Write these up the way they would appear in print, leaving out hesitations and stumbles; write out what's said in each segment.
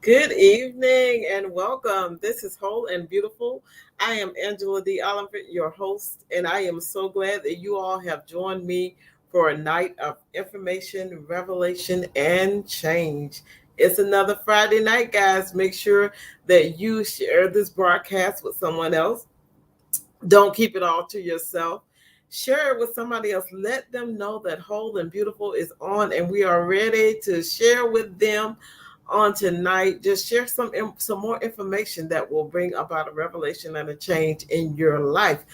Good evening and welcome. This is Whole and Beautiful. I am Angela Oliphant, your host, and I am so glad that you all have joined me for a night of information, revelation, and change. It's another Friday night, guys. Make sure that you share this broadcast with someone else. Don't keep it all to yourself. Share it with somebody else. Let them know that Whole and Beautiful is on and we are ready to share with them on tonight. Just share some more information that will bring about a revelation and a change in your life.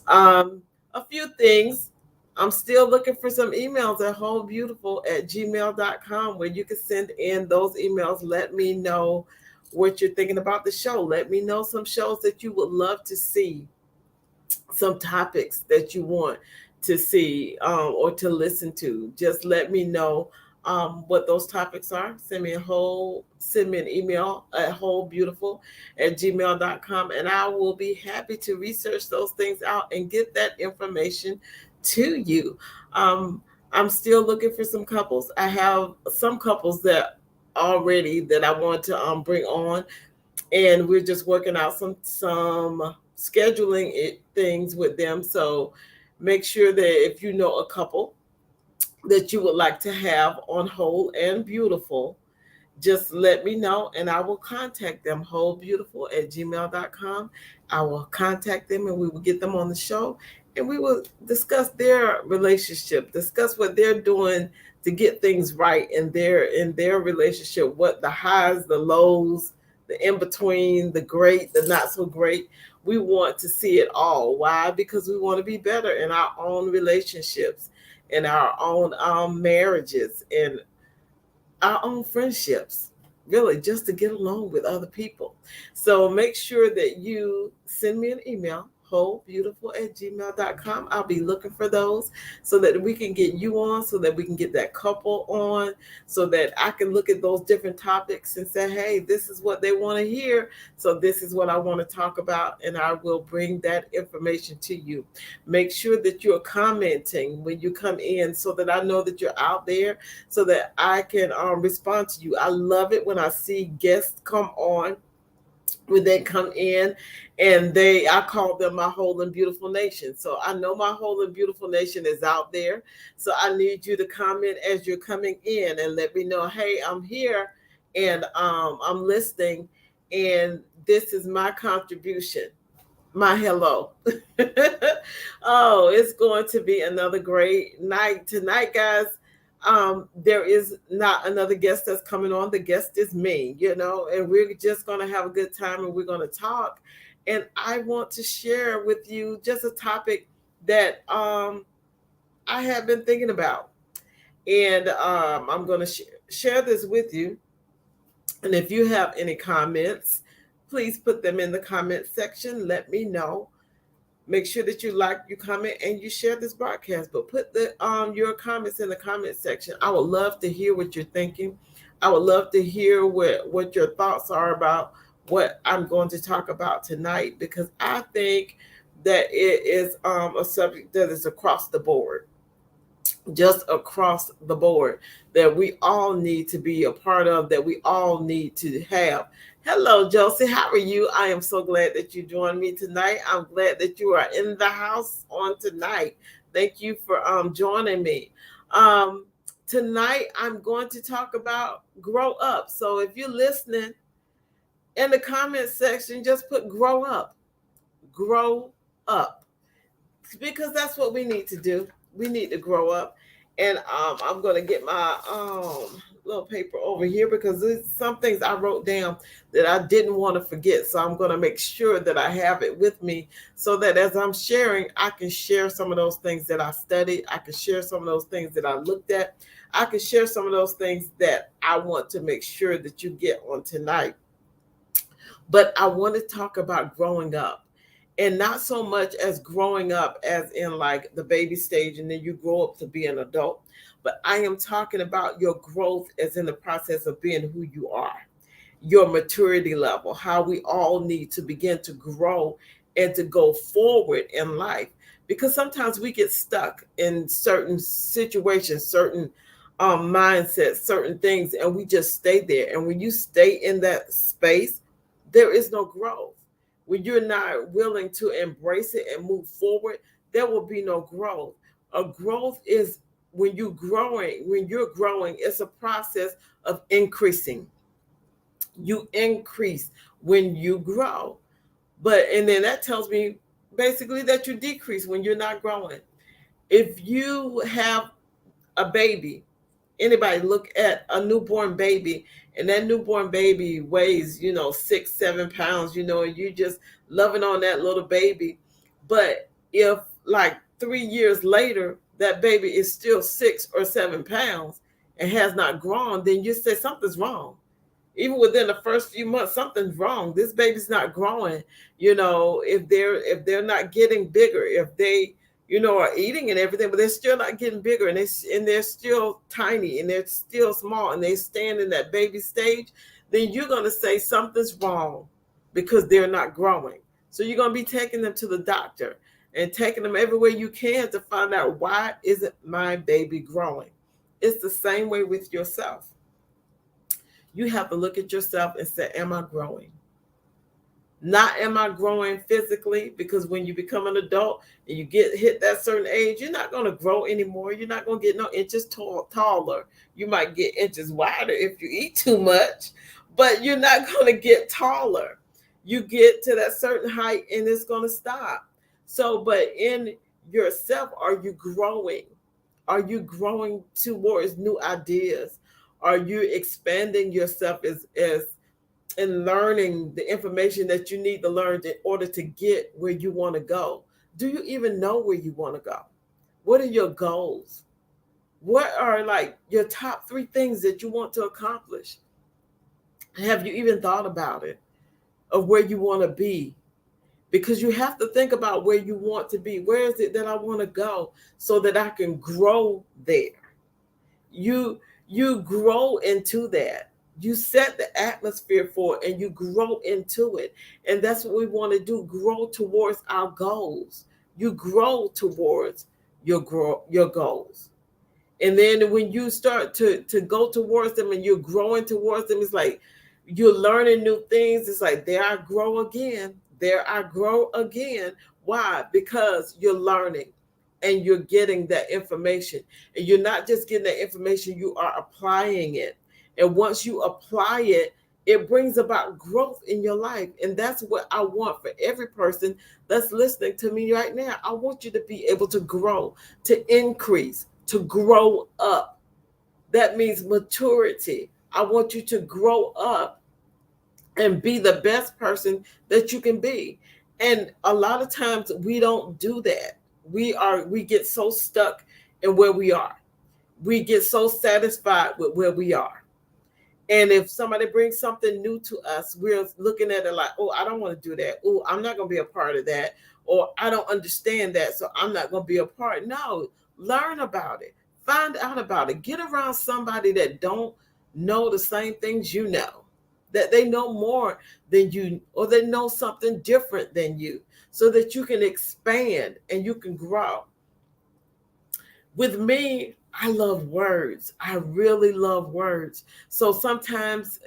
Um, a few things. I'm still looking for some emails at wholebeautiful@gmail.com where you can send in those emails. Let me know what you're thinking about the show. Let me know some shows that you would love to see, some topics that you want to see or to listen to. Just let me know what those topics are. Send me an email at wholebeautiful@gmail.com, and I will be happy to research those things out and get that information to you. Um, I'm still looking for some couples. I have some couples that already that I want to bring on, and we're just working out some scheduling things with them. So make sure that if you know a couple that you would like to have on Whole and Beautiful, just let me know and I will contact them. Wholebeautiful@gmail.com. I will contact them and we will get them on the show and we will discuss their relationship, discuss what they're doing to get things right in their relationship, what the highs, the lows, the in between, the great, the not so great. We want to see it all. Why? Because we want to be better in our own relationships, in our own marriages, and our own friendships, really, just to get along with other people. So make sure that you send me an email, wholebeautiful@gmail.com. I'll be looking for those so that we can get you on, so that we can get that couple on, so that I can look at those different topics and say, hey, this is what they want to hear. So this is what I want to talk about, and I will bring that information to you. Make sure that you're commenting when you come in so that I know that you're out there, so that I can respond to you. I love it when I see guests come on, when they come in and I call them my Whole and Beautiful Nation. So I know my Whole and Beautiful Nation is out there. So I need you to comment as you're coming in and let me know, hey, I'm here and I'm listening, and this is my contribution, my hello. Oh, it's going to be another great night tonight, guys. There is not another guest that's coming on. The guest is me, and we're just going to have a good time and we're going to talk. And I want to share with you just a topic that I have been thinking about. And I'm going to share this with you. And if you have any comments, please put them in the comment section. Let me know. Make sure that you like, you comment, and you share this broadcast. But put your comments in the comment section. I would love to hear what you're thinking. I would love to hear what your thoughts are about what I'm going to talk about tonight, because I think that it is a subject that is across the board, just across the board, that we all need to be a part of, that we all need to have. Hello, Josie. How are you? I am so glad that you joined me tonight. I'm glad that you are in the house on tonight. Thank you for joining me. Um, Tonight, I'm going to talk about grow up. So if you're listening, in the comment section, just put grow up. Grow up, because that's what we need to do. We need to grow up. And I'm going to get my little paper over here, because there's some things I wrote down that I didn't want to forget. So I'm going to make sure that I have it with me, so that as I'm sharing, I can share some of those things that I studied. I can share some of those things that I looked at. I can share some of those things that I want to make sure that you get on tonight. But I want to talk about growing up, and not so much as growing up as in like the baby stage and then you grow up to be an adult, but I am talking about your growth as in the process of being who you are, your maturity level, how we all need to begin to grow and to go forward in life. Because sometimes we get stuck in certain situations, certain mindset, certain things, and we just stay there. And when you stay in that space, there is no growth. When you're not willing to embrace it and move forward, there will be no growth. A growth is when you're growing, it's a process of increasing. You increase when you grow. And then that tells me basically that you decrease when you're not growing. If you have a baby, anybody look at a newborn baby, and that newborn baby weighs 6-7 pounds, and you just loving on that little baby. But if like 3 years later that baby is still 6 or 7 pounds and has not grown, then you say something's wrong. Even within the first few months, something's wrong. This baby's not growing. If they're not getting bigger, if they are eating and everything, but they're still not getting bigger, and they're still tiny, and they're still small, and they stand in that baby stage, then you're going to say something's wrong because they're not growing. So you're going to be taking them to the doctor and taking them everywhere you can to find out, why isn't my baby growing? It's the same way with yourself. You have to look at yourself and say, am I growing? Not am I growing physically, because when you become an adult and you hit that certain age, you're not going to grow anymore. You're not going to get no inches taller. You might get inches wider if you eat too much, but you're not going to get taller. You get to that certain height and it's going to stop. So, but in yourself, are you growing? Are you growing towards new ideas? Are you expanding yourself as and learning the information that you need to learn in order to get where you want to go? Do you even know where you want to go? What are your goals? What are like your top 3 things that you want to accomplish? Have you even thought about it, of where you want to be? Because you have to think about where you want to be. Where is it that I want to go so that I can grow there? You grow into that. You set the atmosphere for it and you grow into it. And that's what we want to do, grow towards our goals. You grow towards your goals. And then when you start to go towards them and you're growing towards them, it's like you're learning new things. It's like, there I grow again. There I grow again. Why? Because you're learning and you're getting that information. And you're not just getting that information, you are applying it. And once you apply it, it brings about growth in your life. And that's what I want for every person that's listening to me right now. I want you to be able to grow, to increase, to grow up. That means maturity. I want you to grow up and be the best person that you can be. And a lot of times we don't do that. We get so stuck in where we are. We get so satisfied with where we are. And if somebody brings something new to us, we're looking at it like, oh, I don't want to do that. Oh, I'm not going to be a part of that. Or I don't understand that, so I'm not going to be a part. No, learn about it. Find out about it. Get around somebody that don't know the same things you know, that they know more than you, or they know something different than you, so that you can expand and you can grow. With me, I love words. I really love words. So sometimes,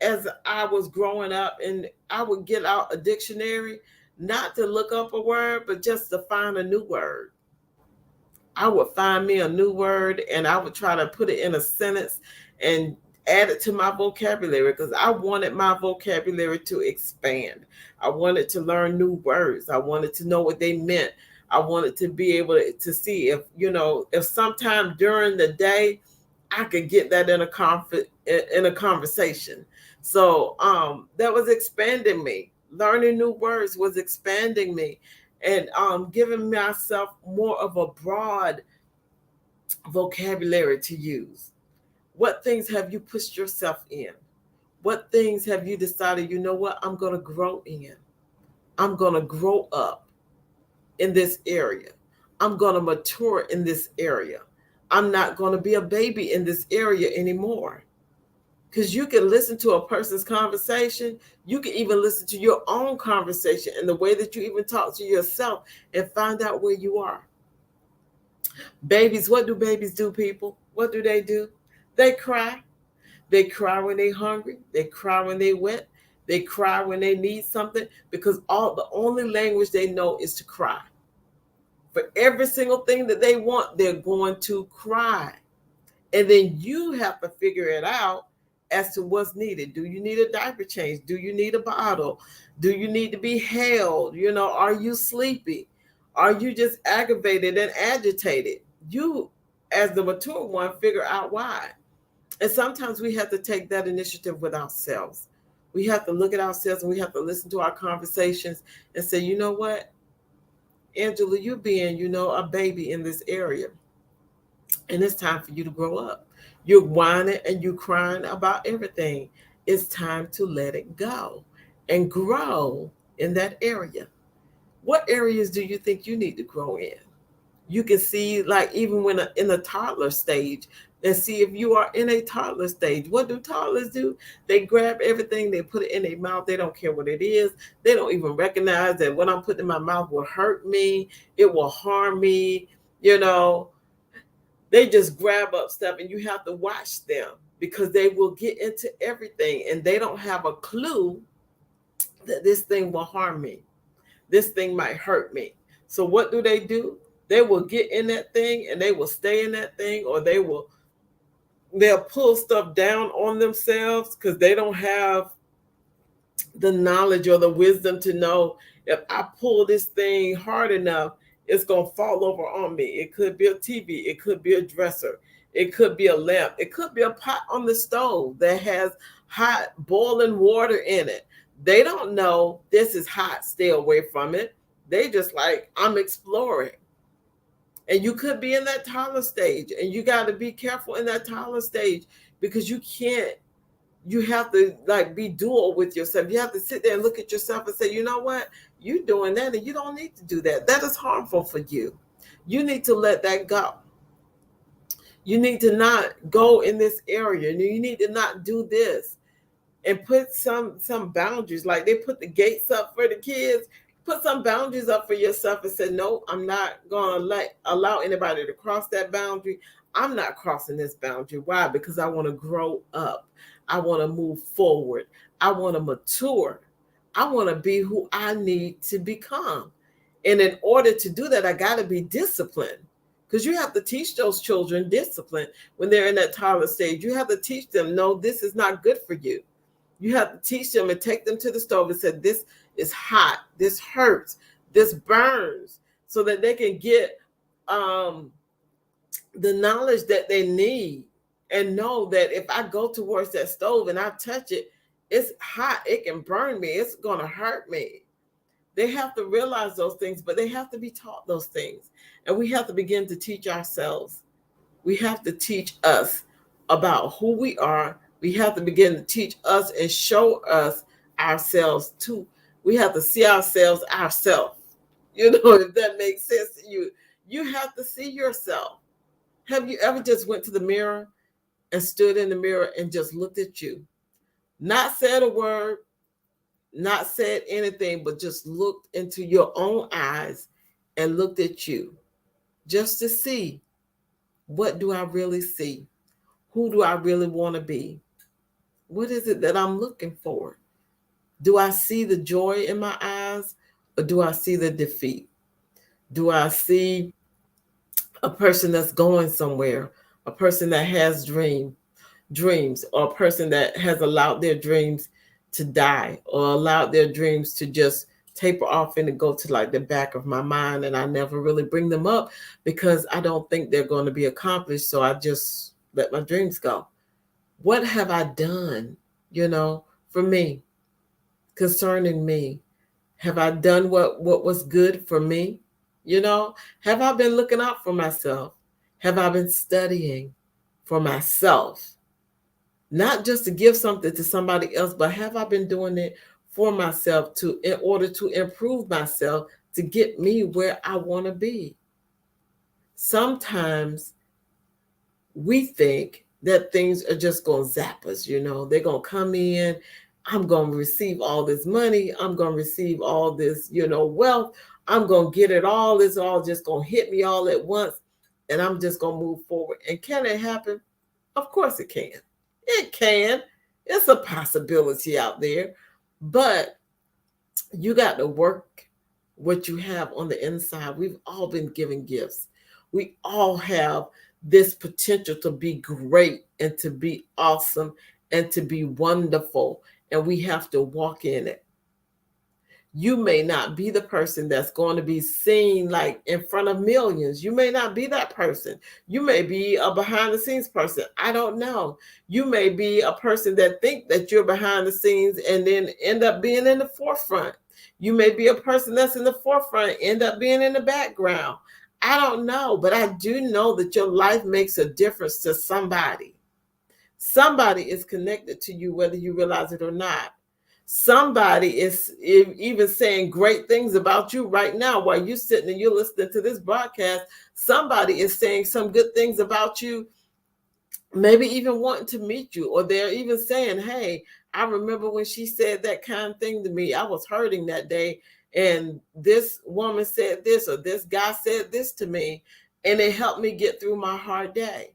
as I was growing up, and I would get out a dictionary, not to look up a word, but just to find a new word. I would find me a new word and I would try to put it in a sentence and add it to my vocabulary, because I wanted my vocabulary to expand. I wanted to learn new words. I wanted to know what they meant. I wanted to be able to see if sometime during the day I could get that in a conversation. So that was expanding me. Learning new words was expanding me, and giving myself more of a broad vocabulary to use. What things have you pushed yourself in? What things have you decided, what, I'm going to grow in? I'm going to grow up in this area. I'm going to mature in this area. I'm not going to be a baby in this area anymore. Because you can listen to a person's conversation. You can even listen to your own conversation and the way that you even talk to yourself and find out where you are. Babies, what do babies do, people? What do? They cry. They cry when they're hungry. They cry when they wet. They cry when they need something because all the only language they know is to cry. For every single thing that they want, they're going to cry. And then you have to figure it out as to what's needed. Do you need a diaper change? Do you need a bottle? Do you need to be held? Are you sleepy? Are you just aggravated and agitated? You, as the mature one, figure out why. And sometimes we have to take that initiative with ourselves. We have to look at ourselves and we have to listen to our conversations and say, you know what, Angela, you being, a baby in this area. And it's time for you to grow up. You're whining and you're crying about everything. It's time to let it go and grow in that area. What areas do you think you need to grow in? You can see, like, even when in a toddler stage, and see if you are in a toddler stage. What do toddlers do? They grab everything, they put it in their mouth. They don't care what it is. They don't even recognize that what I'm putting in my mouth will hurt me. It will harm me. You know, they just grab up stuff and you have to watch them because they will get into everything and they don't have a clue that this thing will harm me. This thing might hurt me. So what do? They will get in that thing and they will stay in that thing, or they'll pull stuff down on themselves because they don't have the knowledge or the wisdom to know if I pull this thing hard enough, it's going to fall over on me. It could be a TV. It could be a dresser. It could be a lamp. It could be a pot on the stove that has hot boiling water in it. They don't know this is hot. Stay away from it. They just like, I'm exploring. And you could be in that toddler stage, and you got to be careful in that toddler stage because you have to like be dual with yourself. You have to sit there and look at yourself and say, you know what? You're doing that and you don't need to do that. That is harmful for you. You need to let that go. You need to not go in this area. You need to not do this, and put some boundaries. Like they put the gates up for the kids. Put some boundaries up for yourself and say, no, I'm not going to allow anybody to cross that boundary. I'm not crossing this boundary. Why? Because I want to grow up. I want to move forward. I want to mature. I want to be who I need to become. And in order to do that, I got to be disciplined, because you have to teach those children discipline when they're in that toddler stage. You have to teach them, no, this is not good for you. You have to teach them and take them to the stove and say, this is hot, this hurts, this burns, so that they can get the knowledge that they need and know that if I go towards that stove and I touch it, it's hot, it can burn me, it's going to hurt me. They have to realize those things, but they have to be taught those things. And we have to begin to teach ourselves. We have to teach us about who we are. We have to begin to teach us and show us ourselves too. We have to see ourselves. If that makes sense to you. You have to see yourself. Have you ever just went to the mirror and stood in the mirror and just looked at you? Not said a word, not said anything, but just looked into your own eyes and looked at you just to see, what do I really see? Who do I really want to be? What is it that I'm looking for? Do I see the joy in my eyes, or do I see the defeat? Do I see a person that's going somewhere, a person that has dreams, or a person that has allowed their dreams to die, or allowed their dreams to just taper off and to go to like the back of my mind, and I never really bring them up because I don't think they're going to be accomplished, so I just let my dreams go. What have I done, for me, concerning me? Have I done what was good for me? Have I been looking out for myself? Have I been studying for myself? Not just to give something to somebody else, but have I been doing it for myself in order to improve myself to get me where I want to be? Sometimes we think that things are just going to zap us, they're going to come in. I'm going to receive all this money. I'm going to receive all this, wealth. I'm going to get it all. It's all just going to hit me all at once. and I'm just going to move forward. And can it happen? Of course it can. It can. It's a possibility out there. But you got to work what you have on the inside. We've all been given gifts. We all have this potential to be great and to be awesome and to be wonderful. And we have to walk in it. You may not be the person that's going to be seen like in front of millions. You may not be that person. You may be a behind the scenes person. I don't know. You may be a person that think that you're behind the scenes and then end up being in the forefront. You may be a person that's in the forefront, end up being in the background. I don't know, but I do know that your life makes a difference to somebody. Somebody is connected to you, whether you realize it or not. Somebody is even saying great things about you right now while you're sitting and you're listening to this broadcast. Somebody is saying some good things about you, maybe even wanting to meet you, or they're even saying, hey, I remember when she said that kind of thing to me. I was hurting that day, and this woman said this, or this guy said this to me, and it helped me get through my hard day.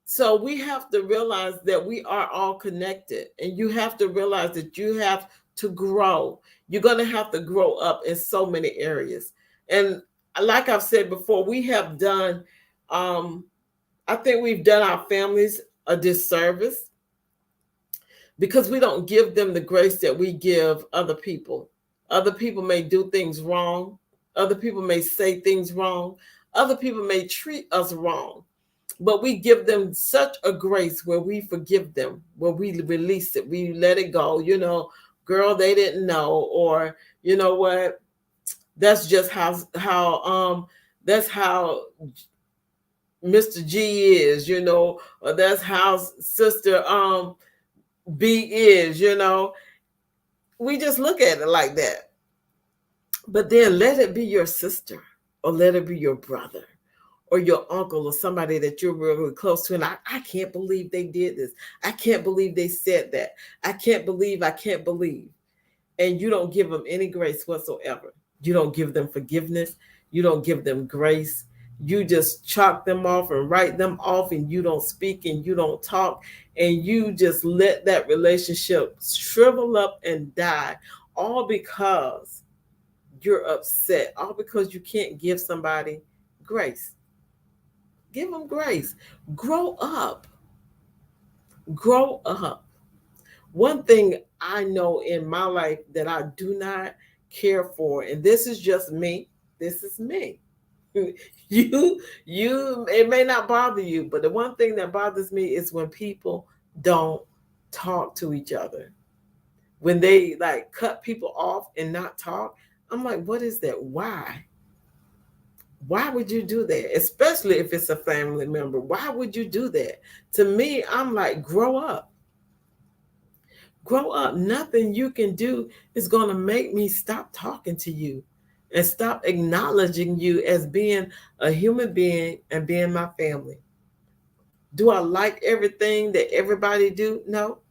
So we have to realize that we are all connected, and you have to realize that you have to grow. You're going to have to grow up in so many areas. And like I've said before, we have done, I think we've done our families a disservice because we don't give them the grace that we give other people. Other people may do things wrong. Other people may say things wrong. Other people may treat us wrong. But we give them such a grace where we forgive them, where we release it, we let it go. Girl, they didn't know, or you know what? That's just how that's how Mr. G is, or that's how Sister B is. We just look at it like that. But then let it be your sister, or let it be your brother, or your uncle, or somebody that you're really close to. And I can't believe they did this. I can't believe they said that. I can't believe. And you don't give them any grace whatsoever. You don't give them forgiveness. You don't give them grace. You just chalk them off and write them off, and you don't speak and you don't talk, and you just let that relationship shrivel up and die, all because you're upset, all because you can't give somebody grace. Give them grace. Grow up. Grow up. One thing I know in my life that I do not care for, and this is just me. This is me. It may not bother you, but the one thing that bothers me is when people don't talk to each other. When they like cut people off and not talk, I'm like, what is that? Why? Why would you do that? Especially if it's a family member. Why would you do that? To me, I'm like, grow up. Grow up. Nothing you can do is going to make me stop talking to you and stop acknowledging you as being a human being and being my family. Do I like everything that everybody do? No.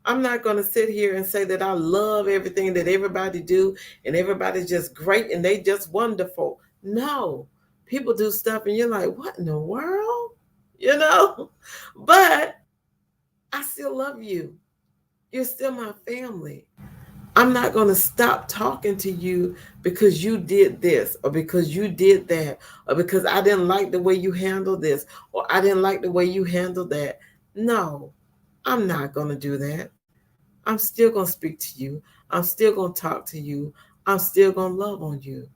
I'm not going to sit here and say that I love everything that everybody do and everybody's just great and they just wonderful. No. People do stuff and you're like, what in the world? But I still love you. You're still my family. I'm not going to stop talking to you because you did this, or because you did that, or because I didn't like the way you handled this, or I didn't like the way you handled that. No, I'm not going to do that. I'm still going to speak to you. I'm still going to talk to you. I'm still going to love on you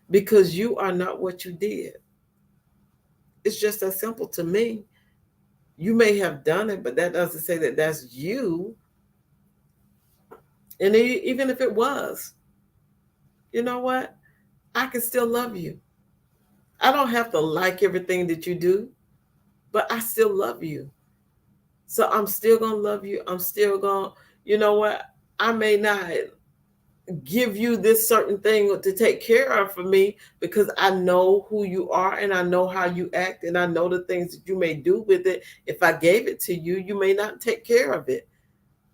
because you are not what you did. It's just that simple to me. You may have done it, but that doesn't say that that's you. And even if it was, you know what? I can still love you. I don't have to like everything that you do, but I still love you. So I'm still going to love you. I'm still going to, you know what? I may not give you this certain thing to take care of for me because I know who you are and I know how you act and I know the things that you may do with it. If I gave it to you, you may not take care of it.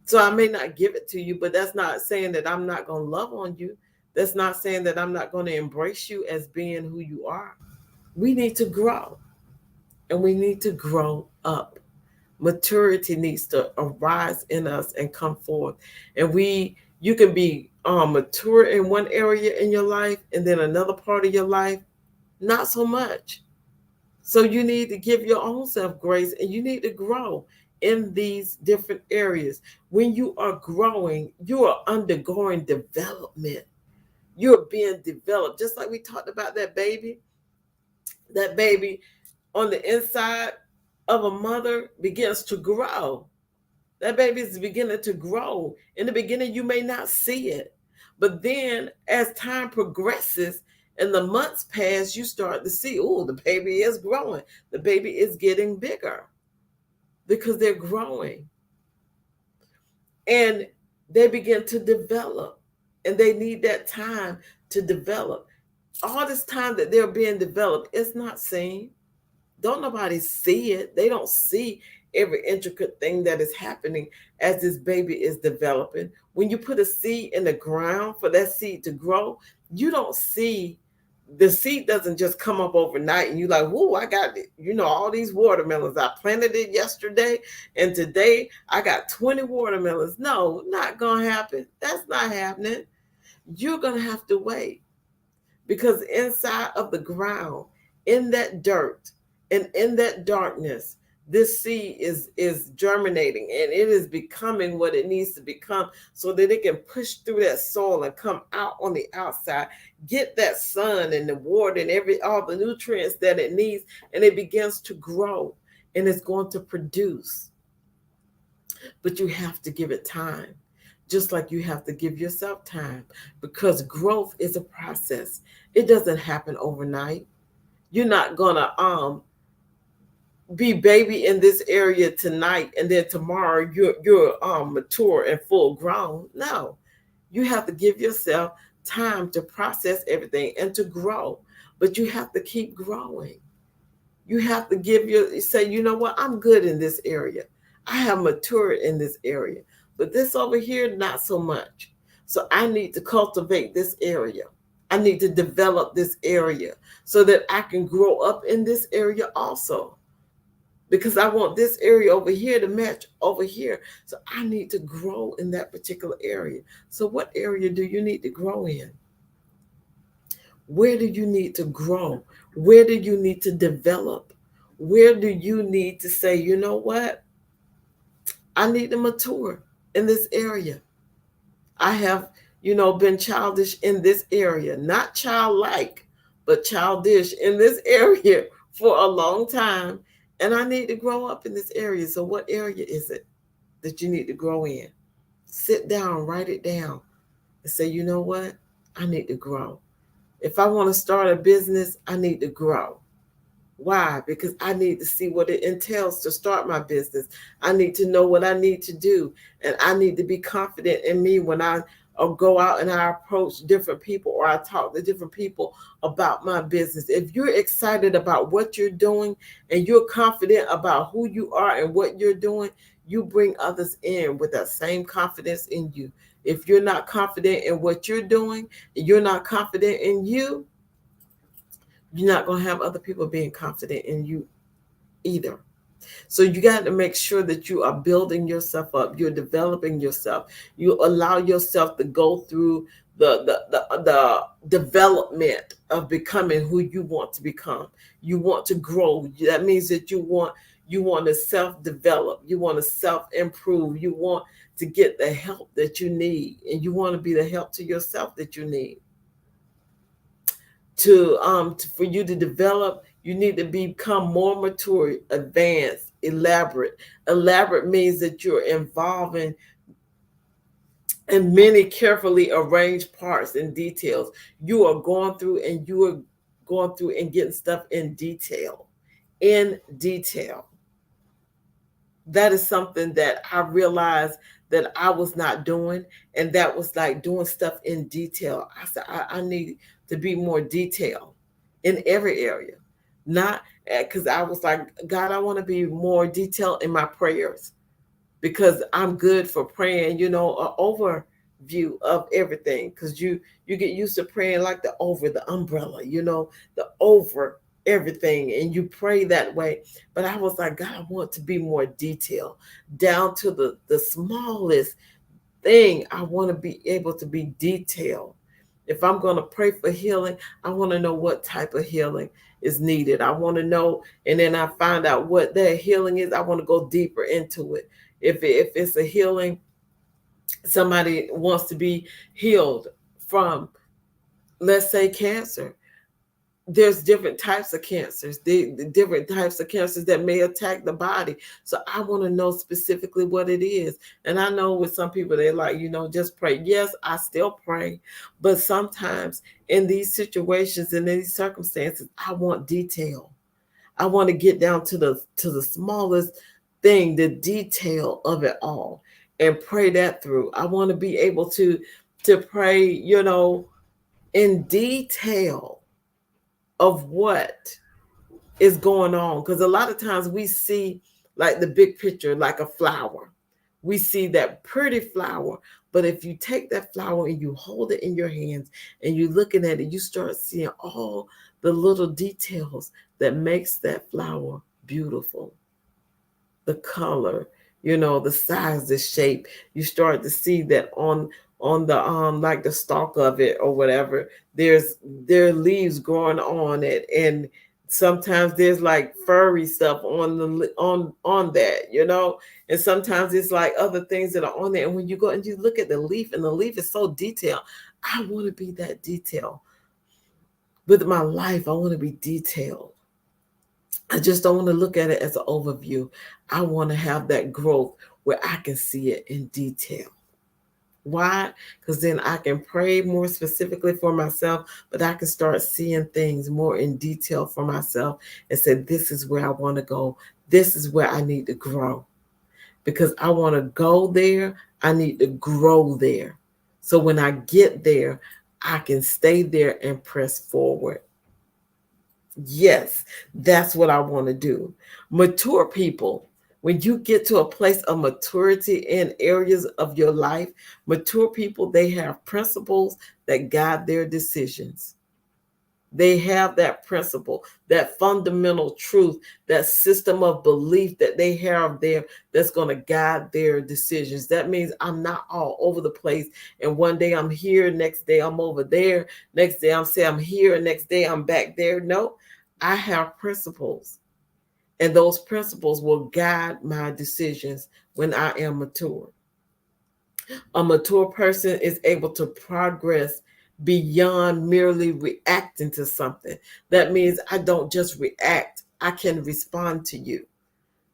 So I may not give it to you, but that's not saying that I'm not going to love on you. That's not saying that I'm not going to embrace you as being who you are. We need to grow, and we need to grow up. Maturity needs to arise in us and come forth. And you can be mature in one area in your life, and then another part of your life, not so much. So you need to give your own self grace, and you need to grow in these different areas. When you are growing, you are undergoing development. You're being developed. Just like we talked about that baby on the inside of a mother begins to grow. That baby is beginning to grow. In the beginning, you may not see it. But then as time progresses and the months pass, you start to see, oh, the baby is growing. The baby is getting bigger because they're growing. And they begin to develop. And they need that time to develop. All this time that they're being developed, it's not seen. Don't nobody see it. They don't see every intricate thing that is happening as this baby is developing. When you put a seed in the ground for that seed to grow, you don't see, the seed doesn't just come up overnight and you're like, whoa, I got it. All these watermelons. I planted it yesterday and today I got 20 watermelons. No, not going to happen. That's not happening. You're going to have to wait, because inside of the ground, in that dirt, and in that darkness, this seed is germinating, and it is becoming what it needs to become so that it can push through that soil and come out on the outside, get that sun and the water and all the nutrients that it needs, and it begins to grow and it's going to produce. But you have to give it time, just like you have to give yourself time, because growth is a process. It doesn't happen overnight. You're not gonna be baby in this area tonight and then tomorrow you're mature and full grown. No, you have to give yourself time to process everything and to grow. But you have to keep growing. You have to say, you know what, I'm good in this area. I have matured in this area. But this over here, not so much. So I need to cultivate this area. I need to develop this area so that I can grow up in this area also. Because I want this area over here to match over here. So I need to grow in that particular area. So what area do you need to grow in? Where do you need to grow? Where do you need to develop? Where do you need to say, you know what? I need to mature in this area. I have, been childish in this area, not childlike, but childish in this area for a long time. And I need to grow up in this area. So what area is it that you need to grow in? Sit down, write it down, and say, you know what? I need to grow. If I want to start a business, I need to grow. Why? Because I need to see what it entails to start my business. I need to know what I need to do. And I need to be confident in me when I go out and I approach different people or I talk to different people about my business. If you're excited about what you're doing and you're confident about who you are and what you're doing, you bring others in with that same confidence in you. If you're not confident in what you're doing, you're not confident in you, you're not going to have other people being confident in you either. So you got to make sure that you are building yourself up. You're developing yourself. You allow yourself to go through the development of becoming who you want to become. You want to grow. That means that you want to self-develop. You want to self-improve. You want to get the help that you need, and you want to be the help to yourself that you need. For you to develop, you need to become more mature, advanced, elaborate. Elaborate means that you're involving in many carefully arranged parts and details. You are going through and getting stuff in detail. In detail. That is something that I realized that I was not doing, and that was like doing stuff in detail. I said, I need to be more detailed in every area. Not because I was like, God, I want to be more detailed in my prayers, because I'm good for praying, over view of everything, because you get used to praying like the over the umbrella, the over everything, and you pray that way. But I was like, God, I want to be more detailed, down to the smallest thing. I want to be able to be detailed. If I'm going to pray for healing, I want to know what type of healing is needed. I want to know, and then I find out what that healing is. I want to go deeper into it. If it's a healing, somebody wants to be healed from, let's say, cancer. There's different types of cancers, the different types of cancers that may attack the body. So I want to know specifically what it is. And I know with some people, they're like, just pray. Yes, I still pray. But sometimes in these situations, in these circumstances, I want detail. I want to get down to the smallest thing, the detail of it all, and pray that through. I want to be able to pray, in detail of what is going on, because a lot of times we see like the big picture, like a flower. We see that pretty flower, but if you take that flower and you hold it in your hands and you're looking at it, you start seeing all the little details that makes that flower beautiful. The color, the size, the shape. You start to see that on the like the stalk of it or whatever. There's there are leaves growing on it, and sometimes there's like furry stuff on that. And sometimes it's like other things that are on there. And when you go and you look at the leaf, and the leaf is so detailed, I want to be that detailed with my life. I want to be detailed. I just don't want to look at it as an overview. I want to have that growth where I can see it in detail. Why? Because then I can pray more specifically for myself, but I can start seeing things more in detail for myself and say, this is where I want to go. This is where I need to grow. Because I want to go there, I need to grow there. So when I get there, I can stay there and press forward. Yes, that's what I want to do. Mature people, when you get to a place of maturity in areas of your life, mature people, they have principles that guide their decisions. They have that principle, that fundamental truth, that system of belief that they have there that's going to guide their decisions. That means I'm not all over the place. And one day I'm here, next day I'm over there, next day I'm saying I'm here, and next day I'm back there. No, I have principles, and those principles will guide my decisions when I am mature. A mature person is able to progress beyond merely reacting to something. That means I don't just react, I can respond to you.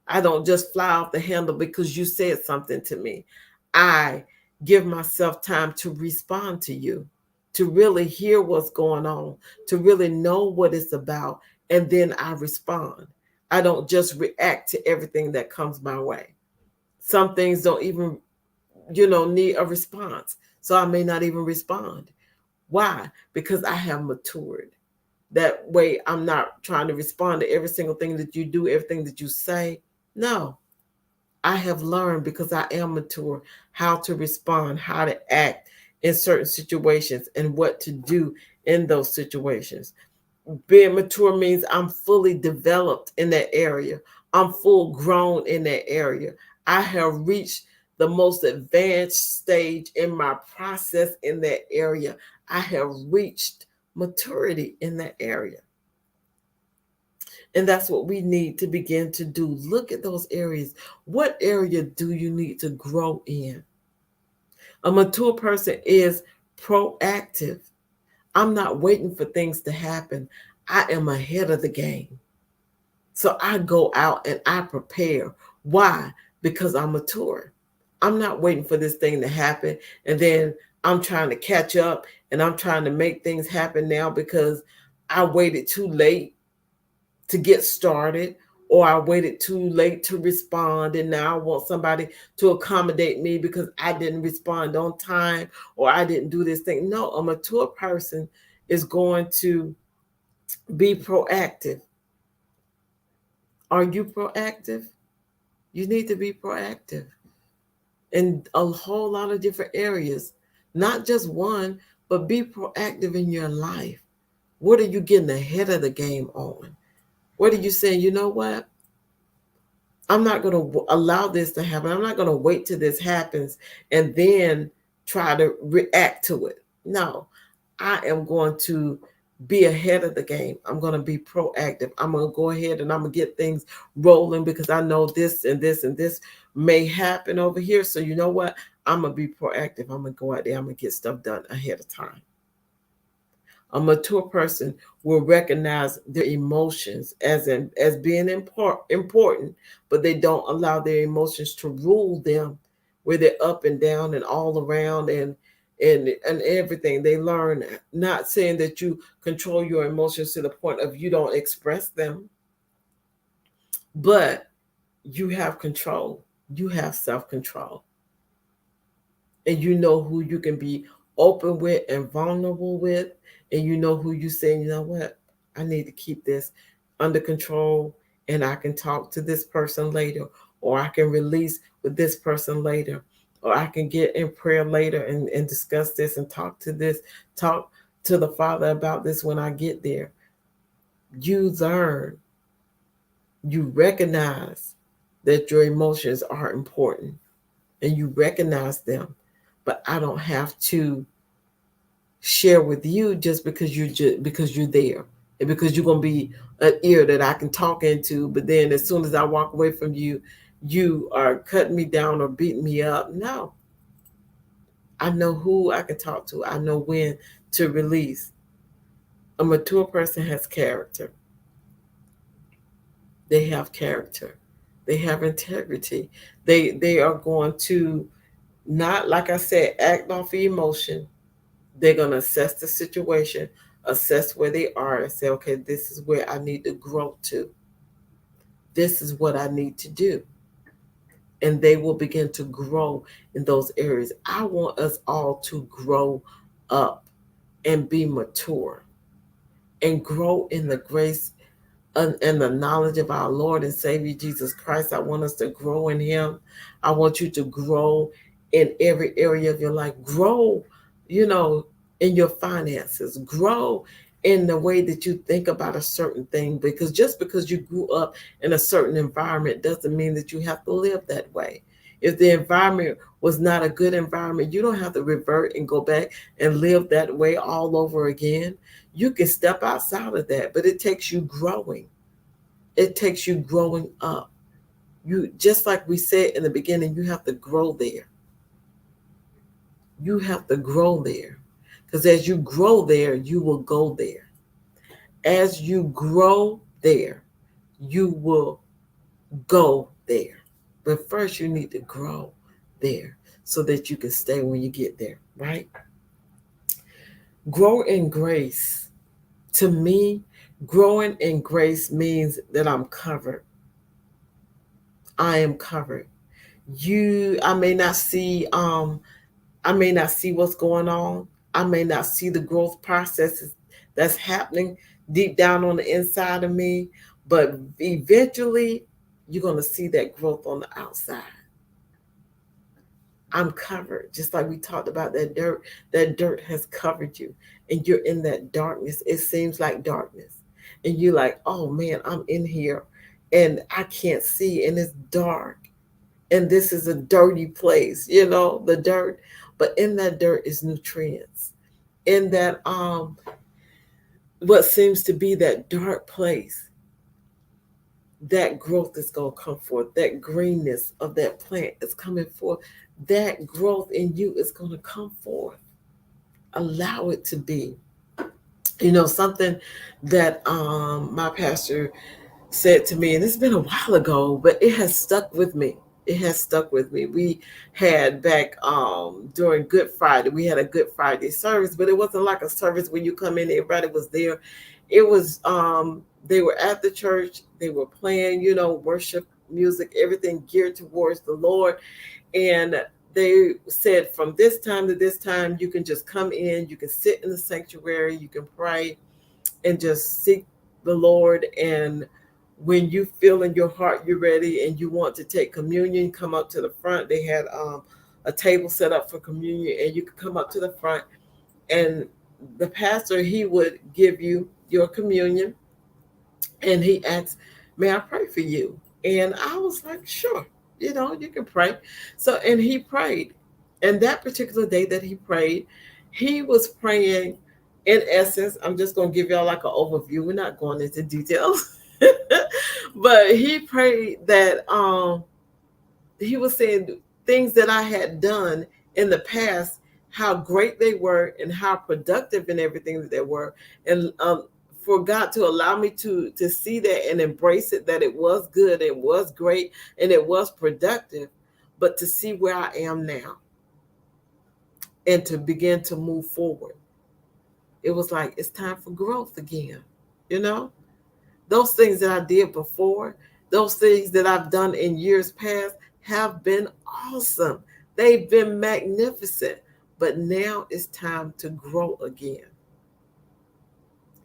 I don't just fly off the handle because you said something to me. I give myself time to respond to you, to really hear what's going on, to really know what it's about, and then I respond. I don't just react to everything that comes my way. Some things don't even, need a response. So I may not even respond. Why? Because I have matured. That way, I'm not trying to respond to every single thing that you do, everything that you say. No, I have learned, because I am mature, how to respond, how to act in certain situations, and what to do in those situations. Being mature means I'm fully developed in that area. I'm full grown in that area. I have reached the most advanced stage in my process in that area. I have reached maturity in that area. And that's what we need to begin to do. Look at those areas. What area do you need to grow in? A mature person is proactive. I'm not waiting for things to happen. I am ahead of the game. So I go out and I prepare. Why? Because I'm mature. I'm not waiting for this thing to happen, and then I'm trying to catch up, and I'm trying to make things happen now because I waited too late to get started, or I waited too late to respond, and now I want somebody to accommodate me because I didn't respond on time, or I didn't do this thing. No, a mature person is going to be proactive. Are you proactive? You need to be proactive in a whole lot of different areas. Not just one, but be proactive in your life. What are you getting ahead of the game on? What are you saying? You know what? I'm not going to allow this to happen. I'm not going to wait till this happens and then try to react to it. No, I am going to be ahead of the game. I'm going to be proactive. I'm going to go ahead and I'm going to get things rolling because I know this and this and this may happen over here. So, you know what? I'm going to be proactive. I'm going to go out there. I'm going to get stuff done ahead of time. A mature person will recognize their emotions as being important, but they don't allow their emotions to rule them, where they're up and down and all around and everything. They learn, not saying that you control your emotions to the point of you don't express them, but you have control. You have self-control. And you know who you can be open with and vulnerable with, and you know who you say, you know what, I need to keep this under control, and I can talk to this person later, or I can release with this person later, or I can get in prayer later and discuss this and talk to the Father about this when I get there. You learn, you recognize that your emotions are important and you recognize them, but I don't have to share with you just because you're there and because you're gonna be an ear that I can talk into. But then as soon as I walk away from you, you are cutting me down or beating me up. No, I know who I can talk to. I know when to release. A mature person has character. They have character. They have integrity. They are going to, not, like I said, act off the emotion. They're going to assess the situation, assess where they are, and say, okay, this is where I need to grow to. This is what I need to do. And they will begin to grow in those areas. I want us all to grow up and be mature and grow in the grace and the knowledge of our Lord and Savior Jesus Christ. I want us to grow in Him. I want you to grow in every area of your life. Grow, you know, in your finances. Grow in the way that you think about a certain thing. Because just because you grew up in a certain environment doesn't mean that you have to live that way. If the environment was not a good environment, you don't have to revert and go back and live that way all over again. You can step outside of that, but it takes you growing. It takes you growing up. You, just like we said in the beginning, you have to grow there. You have to grow there. Because as you grow there, you will go there. As you grow there, you will go there. But first, you need to grow there so that you can stay when you get there, right? Grow in grace. To me, growing in grace means that I'm covered. I am covered. I may not see I may not see what's going on. I may not see the growth processes that's happening deep down on the inside of me, but eventually you're going to see that growth on the outside. I'm covered, just like we talked about that dirt. That dirt has covered you, and you're in that darkness. It seems like darkness, and you're like, oh man, I'm in here and I can't see, and it's dark, and this is a dirty place, the dirt. But in that dirt is nutrients. In that what seems to be that dark place, that growth is going to come forth. That greenness of that plant is coming forth. That growth in you is going to come forth. Allow it to be. Something that my pastor said to me, and it's been a while ago, but it has stuck with me. It has stuck with me. We had back during Good Friday, we had a Good Friday service, but it wasn't like a service when you come in, everybody was there. It was they were at the church, they were playing, worship music, everything geared towards the Lord. And they said from this time to this time, you can just come in, you can sit in the sanctuary, you can pray and just seek the Lord. And when you feel in your heart you're ready and you want to take communion, come up to the front. They had a table set up for communion, and you could come up to the front, and the pastor, he would give you your communion, and he asked, "May I pray for you?" And I was like, "Sure, you can pray." So, and he prayed. And that particular day that he prayed, he was praying, in essence, I'm just going to give y'all like an overview. We're not going into details. But he prayed that he was saying things that I had done in the past, how great they were and how productive and everything that they were. And for God to allow me to see that and embrace it, that it was good, it was great, and it was productive, but to see where I am now and to begin to move forward. It was like it's time for growth again. You know, those things that I did before, those things that I've done in years past have been awesome. They've been magnificent. But now it's time to grow again.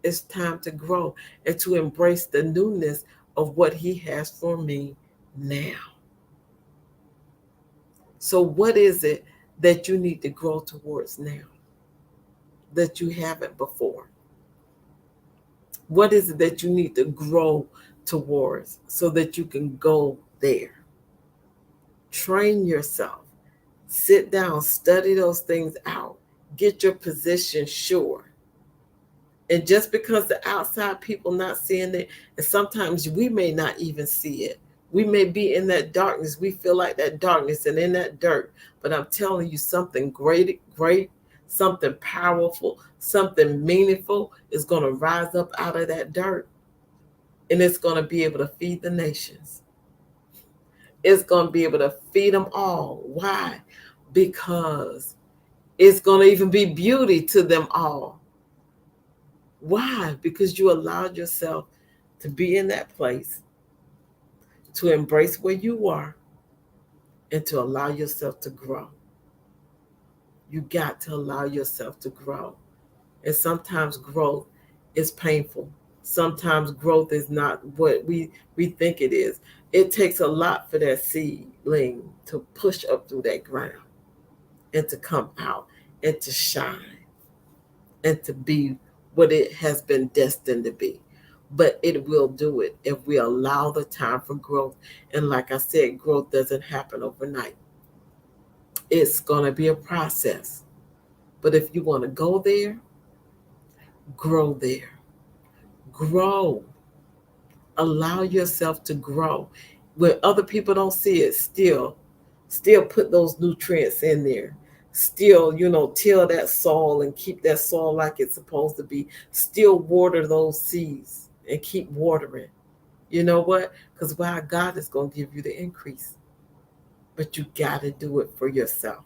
It's time to grow and to embrace the newness of what He has for me now. So, what is it that you need to grow towards now that you haven't before? What is it that you need to grow towards so that you can go there? Train yourself. Sit down, study those things out, get your position sure. And just because the outside people not seeing it, and sometimes we may not even see it. We may be in that darkness. We feel like that darkness and in that dirt. But I'm telling you, something great, something powerful, something meaningful is going to rise up out of that dirt. And it's going to be able to feed the nations. It's going to be able to feed them all. Why? Because it's going to even be beauty to them all. Why? Because you allowed yourself to be in that place, to embrace where you are, and to allow yourself to grow. You got to allow yourself to grow. And sometimes growth is painful. Sometimes growth is not what we think it is. It takes a lot for that seedling to push up through that ground and to come out and to shine and to be what it has been destined to be. But it will do it if we allow the time for growth. And like I said, growth doesn't happen overnight. It's going to be a process. But if you want to go there, grow there. Grow. Allow yourself to grow. When other people don't see it, still put those nutrients in there. Still, till that soil and keep that soil like it's supposed to be. Still water those seeds and keep watering. You know what? Because why, God is going to give you the increase. But you got to do it for yourself.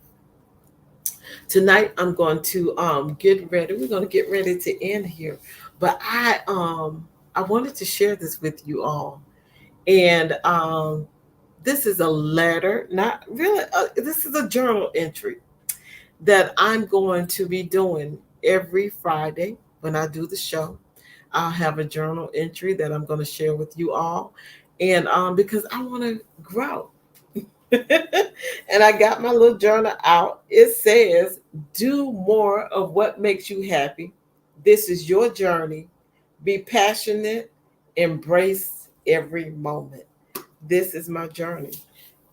Tonight I'm going to get ready. We're going to get ready to end here. But I wanted to share this with you all. And this is a letter, not really, this is a journal entry that I'm going to be doing every Friday when I do the show. I'll have a journal entry that I'm going to share with you all. And because I want to grow. And I got my little journal out. It says, do more of what makes you happy. This is your journey. Be passionate. Embrace every moment. This is my journey.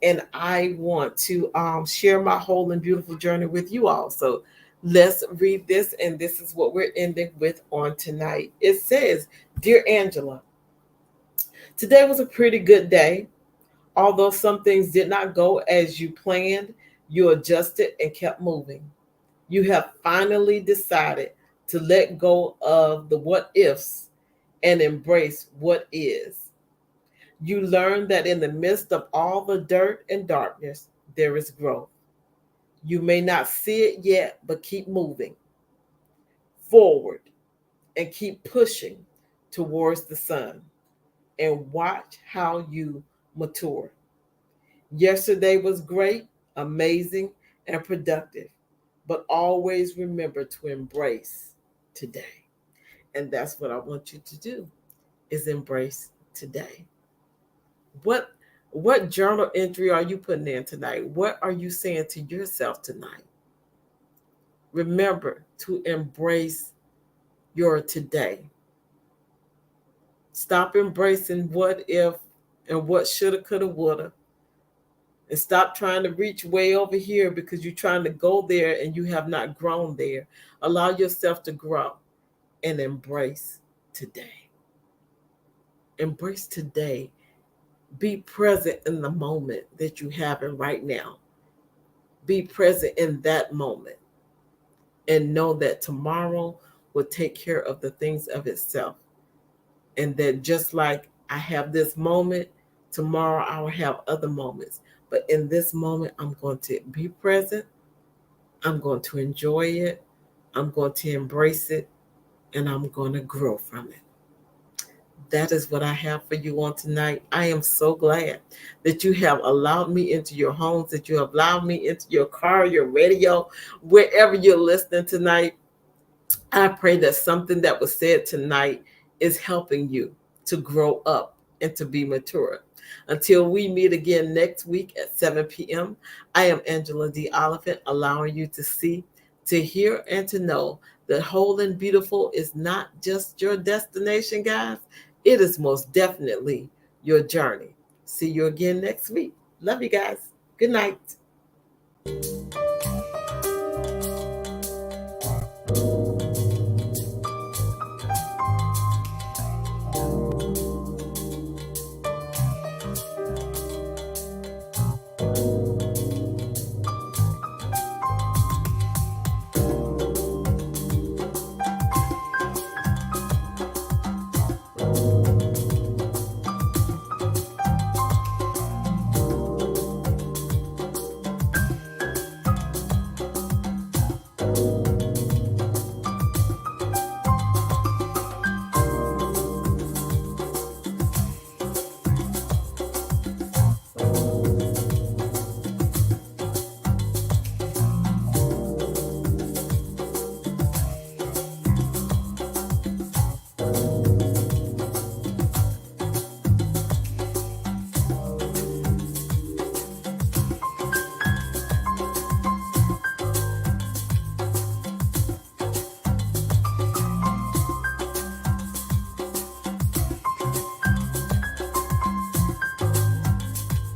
And I want to share my whole and beautiful journey with you all. So let's read this. And this is what we're ending with on tonight. It says, Dear Angela, today was a pretty good day. Although some things did not go as you planned, you adjusted and kept moving. You have finally decided to let go of the what ifs and embrace what is. You learn that in the midst of all the dirt and darkness, there is growth. You may not see it yet, but keep moving forward and keep pushing towards the sun and watch how you mature. Yesterday was great, amazing, and productive, but always remember to embrace today. And that's what I want you to do, is embrace today. What What journal entry are you putting in tonight? What are you saying to yourself tonight? Remember to embrace your today. Stop embracing what if and what shoulda, coulda, woulda. And stop trying to reach way over here because you're trying to go there and you have not grown there. Allow yourself to grow and embrace today. Embrace today. Be present in the moment that you have in right now. Be present in that moment and know that tomorrow will take care of the things of itself. And that just like I have this moment, tomorrow I will have other moments. But in this moment, I'm going to be present. I'm going to enjoy it. I'm going to embrace it. And I'm going to grow from it. That is what I have for you on tonight. I am so glad that you have allowed me into your homes, that you have allowed me into your car, your radio, wherever you're listening tonight. I pray that something that was said tonight is helping you to grow up and to be mature. Until we meet again next week at 7 p.m., I am Angela D. Oliphant, allowing you to see, to hear, and to know that whole and beautiful is not just your destination, guys. It is most definitely your journey. See you again next week. Love you guys. Good night.